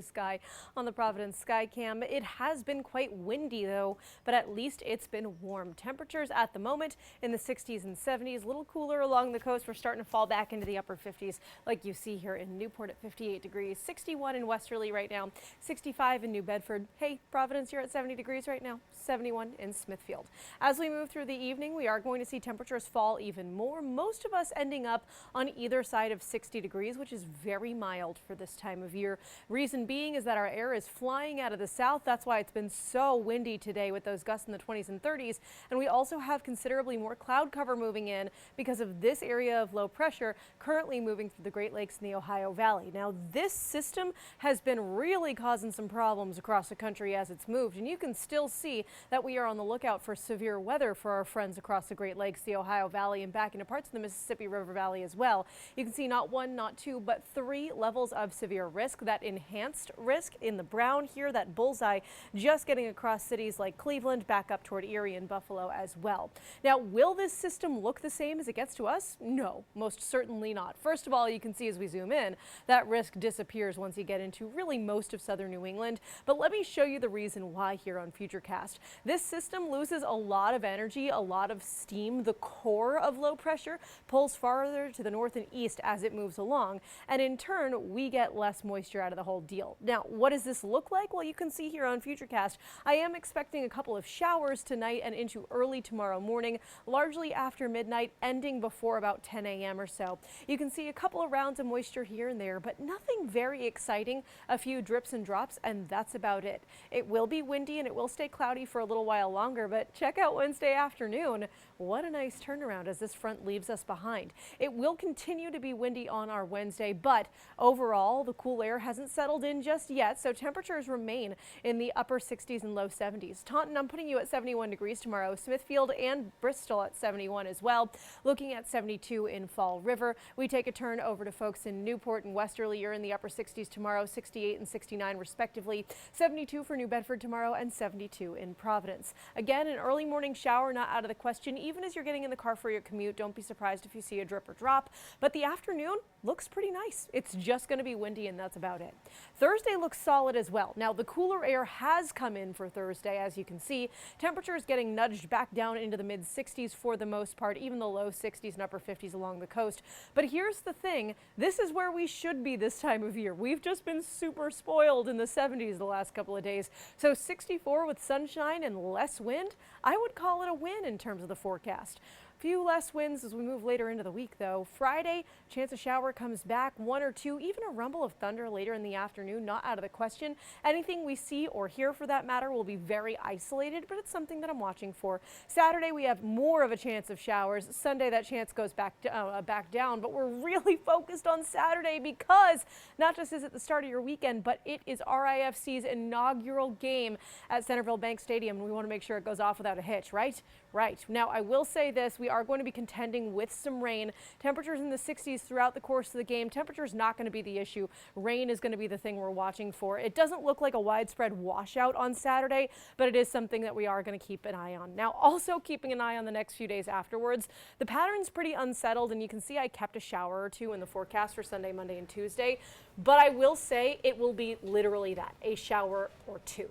Sky on the Providence Skycam. It has been quite windy though, but at least it's been warm. Temperatures at the moment in the 60s and 70s, a little cooler along the coast. We're starting to fall back into the upper 50s like you see here in Newport at 58 degrees, 61 in Westerly right now, 65 in New Bedford. Hey, Providence, you're at 70 degrees right now, 71 in Smithfield. As we move through the evening, we are going to see temperatures fall even more, most of us ending up on either side of 60 degrees, which is very mild for this time of year. Reason being is that our air is flying out of the south. That's why it's been so windy today with those gusts in the 20s and 30s. And we also have considerably more cloud cover moving in because of this area of low pressure currently moving through the Great Lakes and the Ohio Valley. Now, this system has been really causing some problems across the country as it's moved. And you can still see that we are on the lookout for severe weather for our friends across the Great Lakes, the Ohio Valley, and back into parts of the Mississippi River Valley as well. You can see not one, not two, but three levels of severe risk. That enhanced risk in the brown here, that bullseye just getting across cities like Cleveland, back up toward Erie and Buffalo as well. Now, will this system look the same as it gets to us? No, most certainly not. First of all, you can see as we zoom in, that risk disappears once you get into really most of southern New England. But let me show you the reason why here on Futurecast. This system loses a lot of energy, a lot of steam. The core of low pressure pulls farther to the north and east as it moves along, and in turn, we get less moisture out of the whole deal. Now, what does this look like? Well, you can see here on Futurecast, I am expecting a couple of showers tonight and into early tomorrow morning, largely after midnight, ending before about 10 a.m. or so. You can see a couple of rounds of moisture here and there, but nothing very exciting. A few drips and drops, and that's about it. It will be windy and it will stay cloudy for a little while longer, but check out Wednesday afternoon. What a nice turnaround as this front leaves us behind. It will continue to be windy on our Wednesday, but overall, the cool air hasn't settled in just yet, so temperatures remain in the upper 60s and low 70s. Taunton, I'm putting you at 71 degrees tomorrow. Smithfield and Bristol at 71 as well. Looking at 72 in Fall River. We take a turn over to folks in Newport and Westerly. You're in the upper 60s tomorrow, 68 and 69 respectively. 72 for New Bedford tomorrow and 72 in Providence. Again, an early morning shower not out of the question. Even as you're getting in the car for your commute, don't be surprised if you see a drip or drop. But the afternoon looks pretty nice. It's just going to be windy and that's about it. Thursday looks solid as well. Now, the cooler air has come in for Thursday, as you can see. Temperatures getting nudged back down into the mid 60s for the most part, even the low 60s and upper 50s along the coast. But here's the thing. This is where we should be this time of year. We've just been super spoiled in the 70s the last couple of days. So 64 with sunshine and less wind, I would call it a win in terms of the forecast. Few less winds as we move later into the week, though. Friday, chance of shower comes back, one or two, even a rumble of thunder later in the afternoon, not out of the question. Anything we see or hear for that matter will be very isolated, but it's something that I'm watching for. Saturday, we have more of a chance of showers. Sunday, that chance goes back down, but we're really focused on Saturday because not just is it the start of your weekend, but it is RIFC's inaugural game at Centerville Bank Stadium, and we want to make sure it goes off without a hitch, right? Right. Now, I will say this. We are going to be contending with some rain. Temperatures in the 60s throughout the course of the game. Temperature is not going to be the issue. Rain is going to be the thing we're watching for. It doesn't look like a widespread washout on Saturday, but it is something that we are going to keep an eye on. Now, also keeping an eye on the next few days afterwards. The pattern's pretty unsettled, and you can see I kept a shower or two in the forecast for Sunday, Monday, and Tuesday. But I will say it will be literally that, a shower or two.